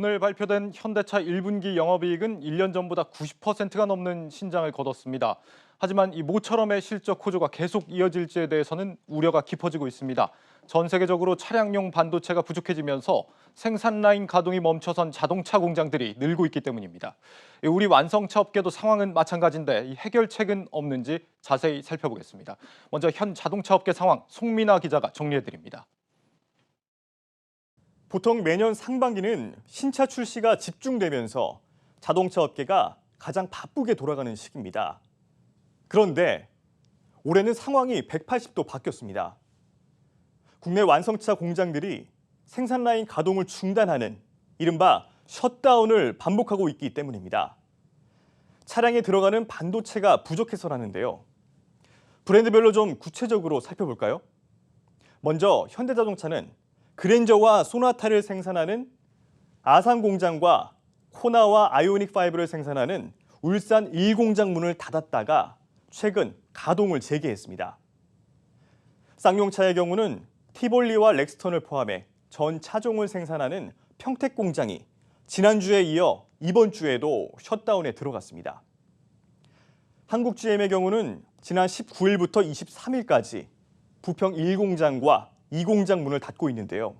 오늘 발표된 현대차 1분기 영업이익은 1년 전보다 90%가 넘는 신장을 거뒀습니다. 하지만 이 모처럼의 실적 호조가 계속 이어질지에 대해서는 우려가 깊어지고 있습니다. 전 세계적으로 차량용 반도체가 부족해지면서 생산 라인 가동이 멈춰선 자동차 공장들이 늘고 있기 때문입니다. 우리 완성차 업계도 상황은 마찬가지인데 이 해결책은 없는지 자세히 살펴보겠습니다. 먼저 현 자동차 업계 상황 송민아 기자가 정리해드립니다. 보통 매년 상반기는 신차 출시가 집중되면서 자동차 업계가 가장 바쁘게 돌아가는 시기입니다. 그런데 올해는 상황이 180도 바뀌었습니다. 국내 완성차 공장들이 생산 라인 가동을 중단하는 이른바 셧다운을 반복하고 있기 때문입니다. 차량에 들어가는 반도체가 부족해서라는데요. 브랜드별로 좀 구체적으로 살펴볼까요? 먼저 현대자동차는 그랜저와 소나타를 생산하는 아산 공장과 코나와 아이오닉5를 생산하는 울산 1공장 문을 닫았다가 최근 가동을 재개했습니다. 쌍용차의 경우는 티볼리와 렉스턴을 포함해 전 차종을 생산하는 평택 공장이 지난주에 이어 이번 주에도 셧다운에 들어갔습니다. 한국 GM의 경우는 지난 19일부터 23일까지 부평 1공장과 2공장 문을 닫고 있는데요.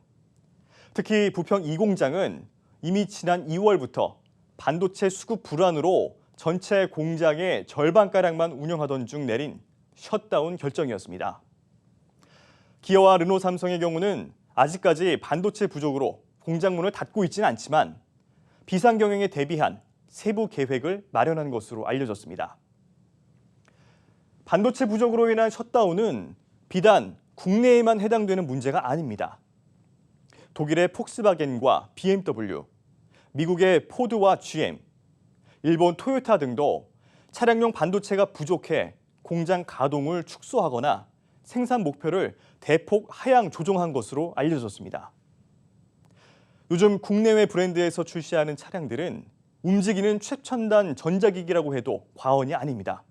특히 부평 2공장은 이미 지난 2월부터 반도체 수급 불안으로 전체 공장의 절반가량만 운영하던 중 내린 셧다운 결정이었습니다. 기아와 르노 삼성의 경우는 아직까지 반도체 부족으로 공장 문을 닫고 있지는 않지만 비상 경영에 대비한 세부 계획을 마련한 것으로 알려졌습니다. 반도체 부족으로 인한 셧다운은 비단 국내에만 해당되는 문제가 아닙니다. 독일의 폭스바겐과 BMW, 미국의 포드와 GM, 일본 토요타 등도 차량용 반도체가 부족해 공장 가동을 축소하거나 생산 목표를 대폭 하향 조정한 것으로 알려졌습니다. 요즘 국내외 브랜드에서 출시하는 차량들은 움직이는 최첨단 전자기기라고 해도 과언이 아닙니다.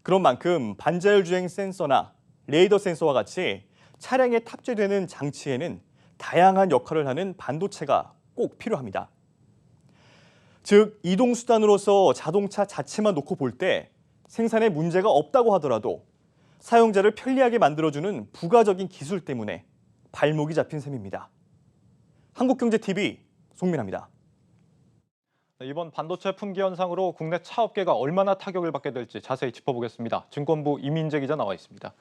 그런 만큼 반자율 주행 센서나 레이더 센서와 같이 차량에 탑재되는 장치에는 다양한 역할을 하는 반도체가 꼭 필요합니다. 즉, 이동수단으로서 자동차 자체만 놓고 볼 때 생산에 문제가 없다고 하더라도 사용자를 편리하게 만들어주는 부가적인 기술 때문에 발목이 잡힌 셈입니다. 한국경제TV 송민아입니다. 이번 반도체 품귀 현상으로 국내 차 업계가 얼마나 타격을 받게 될지 자세히 짚어보겠습니다. 증권부 이민재 기자 나와 있습니다.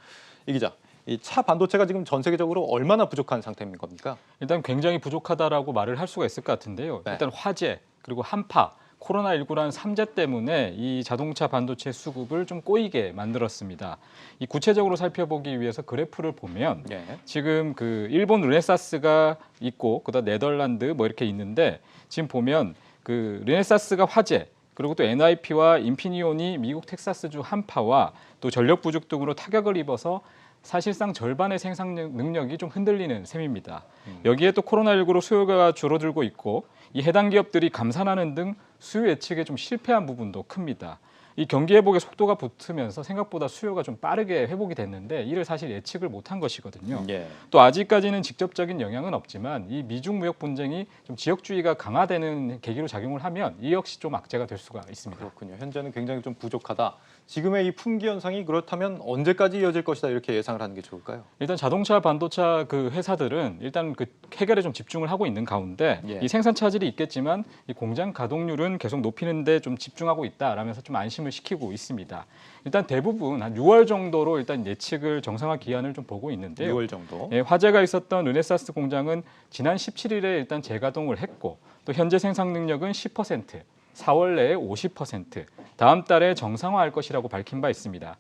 이 기자, 이 차 반도체가 지금 전 세계적으로 얼마나 부족한 상태인 겁니까? 일단 굉장히 부족하다라고 말을 할 수가 있을 것 같은데요. 네. 일단 화재, 그리고 한파, 코로나19라는 3재 때문에 이 자동차 반도체 수급을 좀 꼬이게 만들었습니다. 이 구체적으로 살펴보기 위해서 그래프를 보면 지금 그 일본 르네사스가 있고 그다음 네덜란드 뭐 이렇게 있는데 지금 보면 그 르네사스가 화재, 그리고 또 NIP와 인피니온이 미국 텍사스주 한파와 또 전력 부족 등으로 타격을 입어서 사실상 절반의 생산 능력이 좀 흔들리는 셈입니다. 여기에 또 코로나19로 수요가 줄어들고 있고 이 해당 기업들이 감산하는 등 수요 예측에 좀 실패한 부분도 큽니다. 이 경기 회복의 속도가 붙으면서 생각보다 수요가 좀 빠르게 회복이 됐는데 이를 사실 예측을 못한 것이거든요. 또 아직까지는 직접적인 영향은 없지만 이 미중 무역 분쟁이 좀 지역주의가 강화되는 계기로 작용을 하면 이 역시 좀 악재가 될 수가 있습니다. 그렇군요. 현재는 굉장히 좀 부족하다. 지금의 이 품귀 현상이 그렇다면 언제까지 이어질 것이다 이렇게 예상을 하는 게 좋을까요? 일단 자동차 반도체 그 회사들은 일단 그 해결에 좀 집중을 하고 있는 가운데 이 생산 차질이 있겠지만 이 공장 가동률은 계속 높이는 데 좀 집중하고 있다라면서 좀 안심을 시키고 있습니다. 일단 대부분 한 6월 정도로 일단 예측을 정상화 기한을 좀 보고 있는데요. 6월 정도. 화재가 있었던 르네사스 공장은 지난 17일에 일단 재가동을 했고 또 현재 생산 능력은 10%, 4월 내에 50%, 다음 달에 정상화할 것이라고 밝힌 바 있습니다.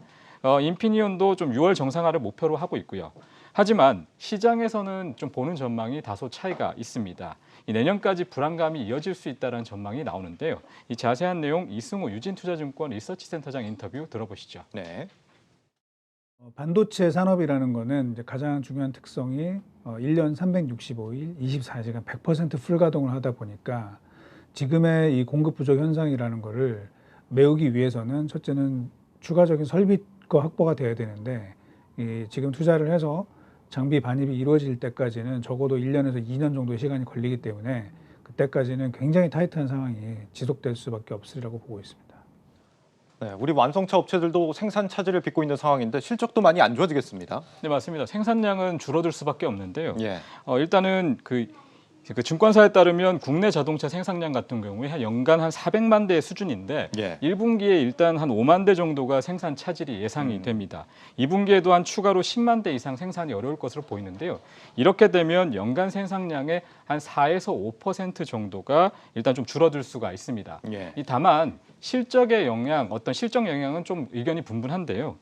인피니온도 좀 6월 정상화를 목표로 하고 있고요. 하지만 시장에서는 좀 보는 전망이 다소 차이가 있습니다. 이 내년까지 불안감이 이어질 수 있다는 전망이 나오는데요. 이 자세한 내용 이승우 유진투자증권 리서치센터장 인터뷰 들어보시죠. 네. 반도체 산업이라는 거는 이제 가장 중요한 특성이 1년 365일, 24시간 100% 풀가동을 하다 보니까 지금의 이 공급 부족 현상이라는 거를 메우기 위해서는 첫째는 추가적인 설비가 확보가 돼야 되는데 지금 투자를 해서 장비 반입이 이루어질 때까지는 적어도 1년에서 2년 정도의 시간이 걸리기 때문에 그때까지는 굉장히 타이트한 상황이 지속될 수밖에 없으리라고 보고 있습니다. 네, 우리 완성차 업체들도 생산 차질을 빚고 있는 상황인데 실적도 많이 안 좋아지겠습니다. 네, 맞습니다. 생산량은 줄어들 수밖에 없는데요. 예. 일단은 그 증권사에 따르면 국내 자동차 생산량 같은 경우에 한 연간 한 400만 대 수준인데 예. 1분기에 일단 한 5만 대 정도가 생산 차질이 예상이 됩니다. 2분기에도 한 추가로 10만 대 이상 생산이 어려울 것으로 보이는데요. 이렇게 되면 연간 생산량의 한 4에서 5% 정도가 일단 좀 줄어들 수가 있습니다. 예. 다만 실적의 영향, 어떤 실적 영향은 좀 의견이 분분한데요.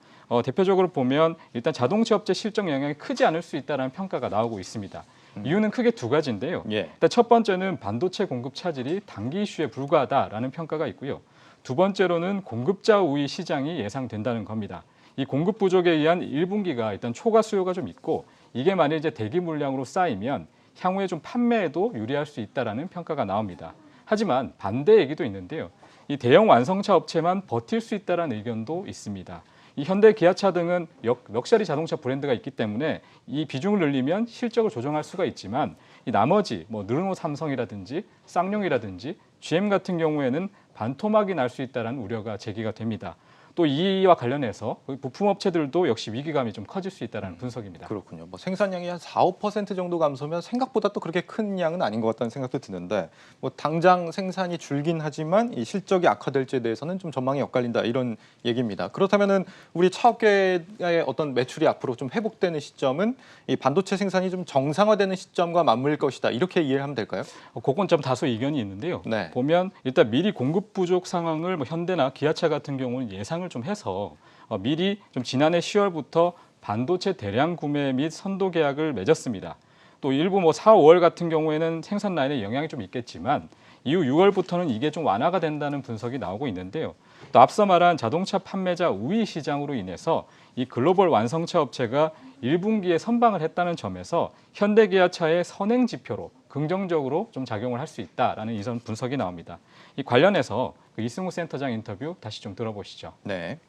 대표적으로 보면 일단 자동차 업체 실적 영향이 크지 않을 수 있다는 평가가 나오고 있습니다. 이유는 크게 두 가지인데요. 예. 일단 첫 번째는 반도체 공급 차질이 단기 이슈에 불과하다라는 평가가 있고요. 두 번째로는 공급자 우위 시장이 예상된다는 겁니다. 이 공급 부족에 의한 1분기가 일단 초과 수요가 좀 있고 이게 만약 이제 대기 물량으로 쌓이면 향후에 좀 판매에도 유리할 수 있다라는 평가가 나옵니다. 하지만 반대 얘기도 있는데요. 이 대형 완성차 업체만 버틸 수 있다라는 의견도 있습니다. 이 현대, 기아차 등은 럭셔리 자동차 브랜드가 있기 때문에 이 비중을 늘리면 실적을 조정할 수가 있지만 이 나머지 르노, 삼성이라든지 쌍용이라든지 GM 같은 경우에는 반토막이 날 수 있다는 우려가 제기가 됩니다. 또 이와 관련해서 부품 업체들도 역시 위기감이 좀 커질 수 있다는 분석입니다. 그렇군요. 생산량이 한 4, 5% 정도 감소면 생각보다 또 그렇게 큰 양은 아닌 것 같다는 생각도 드는데 당장 생산이 줄긴 하지만 이 실적이 악화될지에 대해서는 좀 전망이 엇갈린다 이런 얘기입니다. 그렇다면은 우리 차업계의 어떤 매출이 앞으로 좀 회복되는 시점은 이 반도체 생산이 좀 정상화되는 시점과 맞물릴 것이다 이렇게 이해를 하면 될까요? 그건 좀 다소 이견이 있는데요. 네. 보면 일단 미리 공급 부족 상황을 현대나 기아차 같은 경우는 예상을 좀 해서 미리 좀 지난해 10월부터 반도체 대량 구매 및 선도 계약을 맺었습니다. 또 일부 4, 5월 같은 경우에는 생산 라인에 영향이 좀 있겠지만 이후 6월부터는 이게 좀 완화가 된다는 분석이 나오고 있는데요. 또 앞서 말한 자동차 판매자 우위 시장으로 인해서 이 글로벌 완성차 업체가 1분기에 선방을 했다는 점에서 현대 기아차의 선행 지표로 긍정적으로 좀 작용을 할 수 있다라는 이런 분석이 나옵니다. 이 관련해서 이승우 센터장 인터뷰 다시 좀 들어보시죠. 네.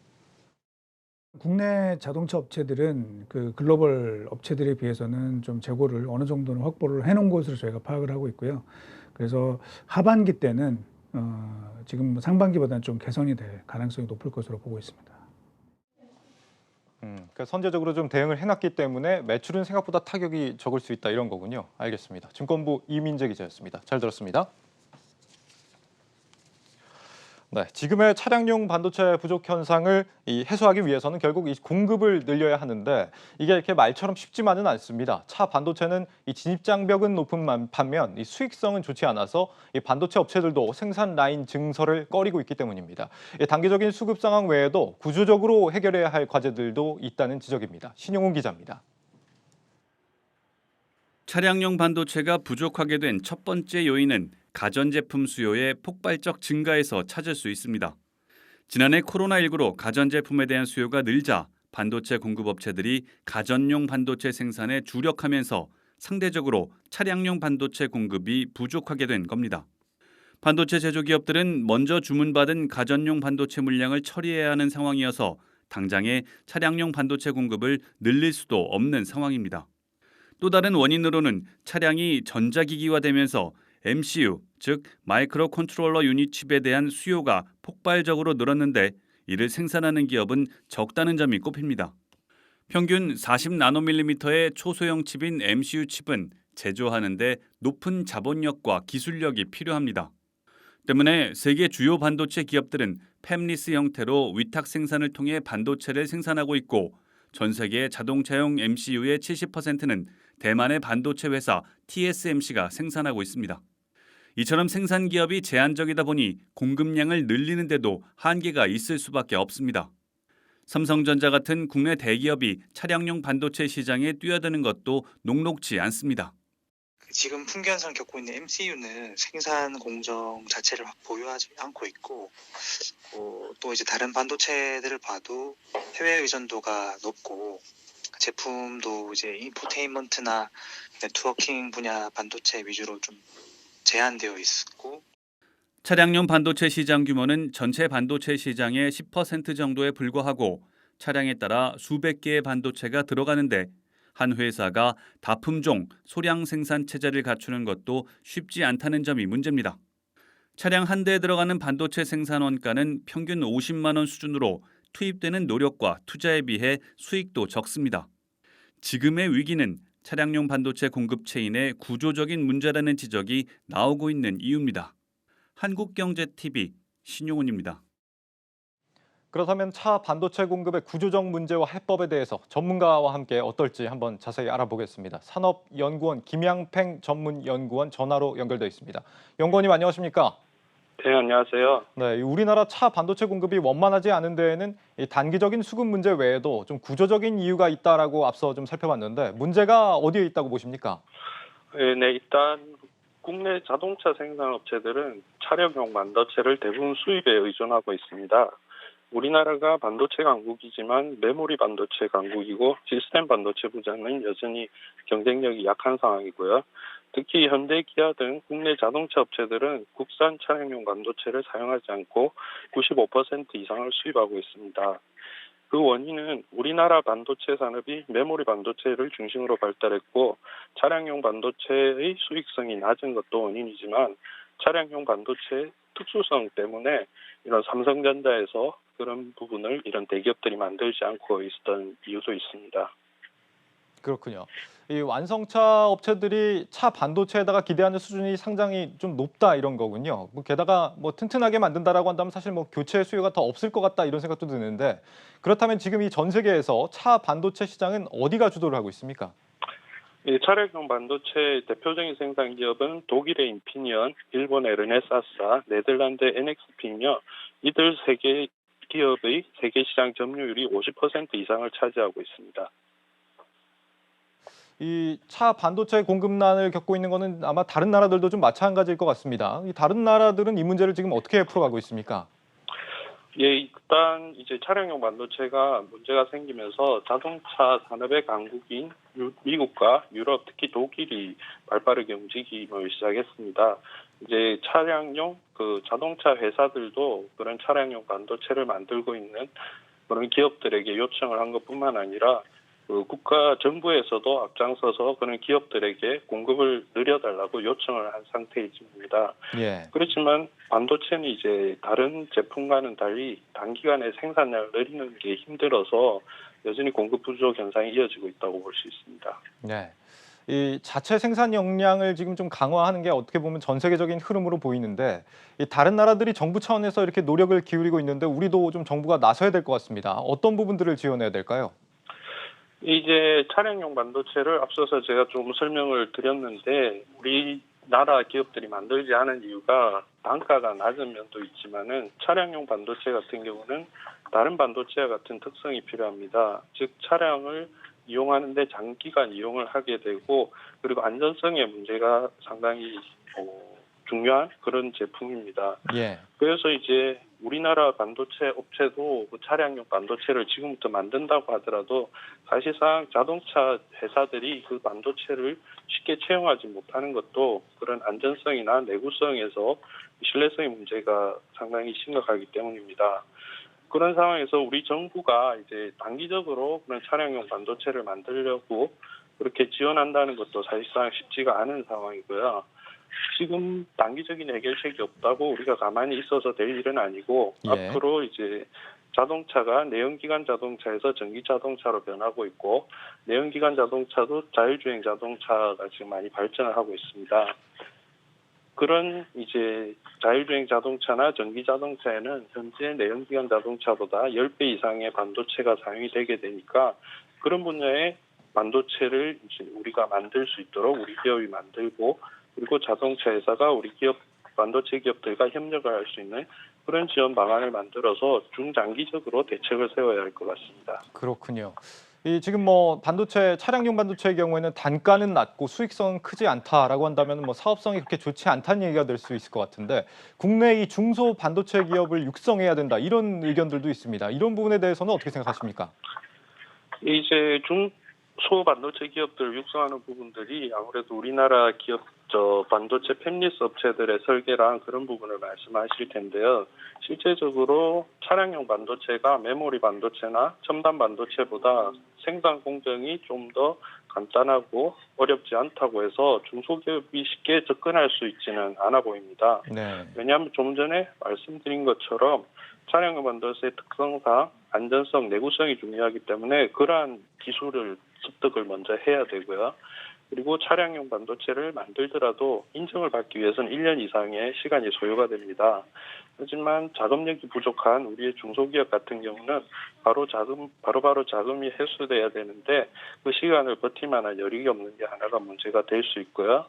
국내 자동차 업체들은 그 글로벌 업체들에 비해서는 좀 재고를 어느 정도는 확보를 해놓은 것으로 저희가 파악을 하고 있고요. 그래서 하반기 때는 지금 상반기보다는 좀 개선이 될 가능성이 높을 것으로 보고 있습니다. 그러니까 선제적으로 좀 대응을 해놨기 때문에 매출은 생각보다 타격이 적을 수 있다 이런 거군요. 알겠습니다. 증권부 이민재 기자였습니다. 잘 들었습니다. 네, 지금의 차량용 반도체 부족 현상을 해소하기 위해서는 결국 이 공급을 늘려야 하는데 이게 이렇게 말처럼 쉽지만은 않습니다. 차 반도체는 이 진입 장벽은 높은 반면 이 수익성은 좋지 않아서 이 반도체 업체들도 생산 라인 증설을 꺼리고 있기 때문입니다. 단기적인 수급 상황 외에도 구조적으로 해결해야 할 과제들도 있다는 지적입니다. 신용훈 기자입니다. 차량용 반도체가 부족하게 된 첫 번째 요인은 가전제품 수요의 폭발적 증가에서 찾을 수 있습니다. 지난해 코로나19로 가전제품에 대한 수요가 늘자 반도체 공급업체들이 가전용 반도체 생산에 주력하면서 상대적으로 차량용 반도체 공급이 부족하게 된 겁니다. 반도체 제조기업들은 먼저 주문받은 가전용 반도체 물량을 처리해야 하는 상황이어서 당장의 차량용 반도체 공급을 늘릴 수도 없는 상황입니다. 또 다른 원인으로는 차량이 전자기기화되면서 MCU, 즉 마이크로 컨트롤러 유닛 칩에 대한 수요가 폭발적으로 늘었는데 이를 생산하는 기업은 적다는 점이 꼽힙니다. 평균 40나노밀리미터의 초소형 칩인 MCU 칩은 제조하는 데 높은 자본력과 기술력이 필요합니다. 때문에 세계 주요 반도체 기업들은 팹리스 형태로 위탁 생산을 통해 반도체를 생산하고 있고 전 세계 자동차용 MCU의 70%는 대만의 반도체 회사 TSMC가 생산하고 있습니다. 이처럼 생산 기업이 제한적이다 보니 공급량을 늘리는데도 한계가 있을 수밖에 없습니다. 삼성전자 같은 국내 대기업이 차량용 반도체 시장에 뛰어드는 것도 녹록지 않습니다. 지금 풍기현상을 겪고 있는 MCU는 생산 공정 자체를 보유하지 않고 있고 또 이제 다른 반도체들을 봐도 해외 의존도가 높고 제품도 이제 인포테인먼트나 네트워킹 분야 반도체 위주로 좀 제한되어 있고 차량용 반도체 시장 규모는 전체 반도체 시장의 10% 정도에 불과하고 차량에 따라 수백 개의 반도체가 들어가는데 한 회사가 다품종 소량 생산 체제를 갖추는 것도 쉽지 않다는 점이 문제입니다. 차량 한 대에 들어가는 반도체 생산 원가는 평균 50만 원 수준으로 투입되는 노력과 투자에 비해 수익도 적습니다. 지금의 위기는 차량용 반도체 공급 체인의 구조적인 문제라는 지적이 나오고 있는 이유입니다. 한국경제TV 신용훈입니다. 그렇다면 차 반도체 공급의 구조적 문제와 해법에 대해서 전문가와 함께 어떨지 한번 자세히 알아보겠습니다. 산업연구원 김양팽 전문연구원 전화로 연결되어 있습니다. 연구원님 안녕하십니까? 네, 안녕하세요. 네, 우리나라 차 반도체 공급이 원만하지 않은 데에는 이 단기적인 수급 문제 외에도 좀 구조적인 이유가 있다라고 앞서 좀 살펴봤는데 문제가 어디에 있다고 보십니까? 네, 일단 국내 자동차 생산업체들은 차량용 반도체를 대부분 수입에 의존하고 있습니다. 우리나라가 반도체 강국이지만 메모리 반도체 강국이고 시스템 반도체 부자는 여전히 경쟁력이 약한 상황이고요. 특히 현대, 기아 등 국내 자동차 업체들은 국산 차량용 반도체를 사용하지 않고 95% 이상을 수입하고 있습니다. 그 원인은 우리나라 반도체 산업이 메모리 반도체를 중심으로 발달했고 차량용 반도체의 수익성이 낮은 것도 원인이지만 차량용 반도체 특수성 때문에 이런 삼성전자에서 그런 부분을 이런 대기업들이 만들지 않고 있었던 이유도 있습니다. 그렇군요. 이 완성차 업체들이 차 반도체에다가 기대하는 수준이 상당히 좀 높다 이런 거군요. 게다가 튼튼하게 만든다라고 한다면 사실 교체 수요가 더 없을 것 같다 이런 생각도 드는데 그렇다면 지금 이 전 세계에서 차 반도체 시장은 어디가 주도를 하고 있습니까? 차량용 반도체 대표적인 생산 기업은 독일의 인피니언, 일본의 르네사사, 네덜란드 NXP이며 이들 세 개 기업의 세계 시장 점유율이 50% 이상을 차지하고 있습니다. 이 차 반도체 공급난을 겪고 있는 거는 아마 다른 나라들도 좀 마찬가지일 것 같습니다. 이 다른 나라들은 이 문제를 지금 어떻게 풀어가고 있습니까? 일단 이제 차량용 반도체가 문제가 생기면서 자동차 산업의 강국인 미국과 유럽, 특히 독일이 발빠르게 움직임을 시작했습니다. 이제 차량용 자동차 회사들도 그런 차량용 반도체를 만들고 있는 그런 기업들에게 요청을 한 것뿐만 아니라 국가 정부에서도 앞장서서 그런 기업들에게 공급을 늘려달라고 요청을 한 상태입니다. 예. 그렇지만 반도체는 이제 다른 제품과는 달리 단기간에 생산량을 늘리는 게 힘들어서 여전히 공급 부족 현상이 이어지고 있다고 볼 수 있습니다. 네. 이 자체 생산 역량을 지금 좀 강화하는 게 어떻게 보면 전 세계적인 흐름으로 보이는데 이 다른 나라들이 정부 차원에서 이렇게 노력을 기울이고 있는데 우리도 좀 정부가 나서야 될 것 같습니다. 어떤 부분들을 지원해야 될까요? 이제 차량용 반도체를 앞서서 제가 좀 설명을 드렸는데 우리나라 기업들이 만들지 않은 이유가 단가가 낮은 면도 있지만은 차량용 반도체 같은 경우는 다른 반도체와 같은 특성이 필요합니다. 즉 차량을 이용하는데 장기간 이용을 하게 되고 그리고 안전성의 문제가 상당히 중요한 그런 제품입니다. 예. 그래서 이제 우리나라 반도체 업체도 차량용 반도체를 지금부터 만든다고 하더라도 사실상 자동차 회사들이 그 반도체를 쉽게 채용하지 못하는 것도 그런 안전성이나 내구성에서 신뢰성의 문제가 상당히 심각하기 때문입니다. 그런 상황에서 우리 정부가 이제 단기적으로 그런 차량용 반도체를 만들려고 그렇게 지원한다는 것도 사실상 쉽지가 않은 상황이고요. 지금 단기적인 해결책이 없다고 우리가 가만히 있어서 될 일은 아니고 예. 앞으로 이제 자동차가 내연기관 자동차에서 전기 자동차로 변하고 있고 내연기관 자동차도 자율주행 자동차가 지금 많이 발전을 하고 있습니다. 그런 이제 자율주행 자동차나 전기 자동차에는 현재 내연기관 자동차보다 10배 이상의 반도체가 사용이 되게 되니까 그런 분야의 반도체를 이제 우리가 만들 수 있도록 우리 기업이 만들고 그리고 자동차 회사가 우리 기업 반도체 기업들과 협력을 할 수 있는 그런 지원 방안을 만들어서 중장기적으로 대책을 세워야 할 것 같습니다. 그렇군요. 이 지금 반도체 차량용 반도체의 경우에는 단가는 낮고 수익성은 크지 않다라고 한다면 사업성이 그렇게 좋지 않다는 얘기가 될 수 있을 것 같은데 국내 이 중소 반도체 기업을 육성해야 된다 이런 의견들도 있습니다. 이런 부분에 대해서는 어떻게 생각하십니까? 이제 중소 반도체 기업들을 육성하는 부분들이 아무래도 우리나라 기업 반도체 팹리스 업체들의 설계랑 그런 부분을 말씀하실 텐데요. 실제적으로 차량용 반도체가 메모리 반도체나 첨단 반도체보다 생산 공정이 좀 더 간단하고 어렵지 않다고 해서 중소기업이 쉽게 접근할 수 있지는 않아 보입니다. 네. 왜냐하면 좀 전에 말씀드린 것처럼 차량용 반도체의 특성상 안전성, 내구성이 중요하기 때문에 그러한 기술을 습득을 먼저 해야 되고요. 그리고 차량용 반도체를 만들더라도 인증을 받기 위해서는 1년 이상의 시간이 소요가 됩니다. 하지만 자금력이 부족한 우리의 중소기업 같은 경우는 바로바로 자금이 회수돼야 되는데 그 시간을 버틸 만한 여력이 없는 게 하나가 문제가 될 수 있고요.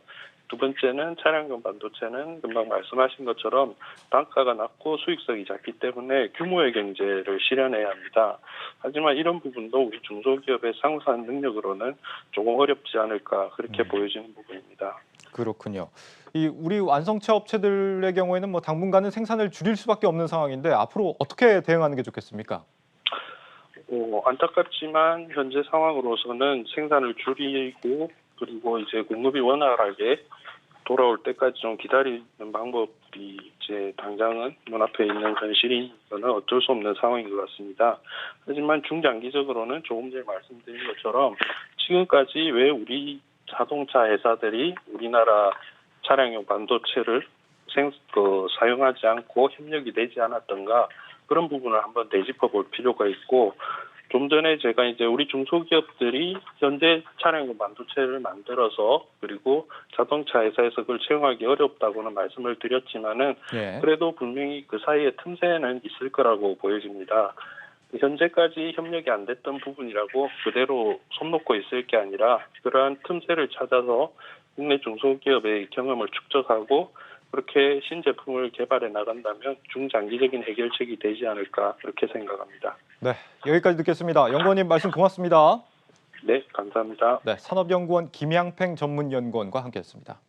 두 번째는 차량용 반도체는 금방 말씀하신 것처럼 단가가 낮고 수익성이 작기 때문에 규모의 경제를 실현해야 합니다. 하지만 이런 부분도 우리 중소기업의 상산 능력으로는 조금 어렵지 않을까 그렇게 보여지는 부분입니다. 그렇군요. 이 우리 완성차 업체들의 경우에는 뭐 당분간은 생산을 줄일 수밖에 없는 상황인데 앞으로 어떻게 대응하는 게 좋겠습니까? 안타깝지만 현재 상황으로서는 생산을 줄이고 그리고 이제 공급이 원활하게 돌아올 때까지 좀 기다리는 방법이 이제 당장은 눈앞에 있는 현실이니까는 어쩔 수 없는 상황인 것 같습니다. 하지만 중장기적으로는 조금 전에 말씀드린 것처럼 지금까지 왜 우리 자동차 회사들이 우리나라 차량용 반도체를 사용하지 않고 협력이 되지 않았던가 그런 부분을 한번 되짚어 볼 필요가 있고 좀 전에 제가 이제 우리 중소기업들이 현재 차량용 반도체를 만들어서 그리고 자동차 회사에서 그걸 채용하기 어렵다고는 말씀을 드렸지만은 예. 그래도 분명히 그 사이에 틈새는 있을 거라고 보여집니다. 현재까지 협력이 안 됐던 부분이라고 그대로 손 놓고 있을 게 아니라 그러한 틈새를 찾아서 국내 중소기업의 경험을 축적하고 그렇게 신제품을 개발해 나간다면 중장기적인 해결책이 되지 않을까 그렇게 생각합니다. 네, 여기까지 듣겠습니다. 연구원님 말씀 고맙습니다. 네, 감사합니다. 네, 산업연구원 김양팽 전문연구원과 함께했습니다.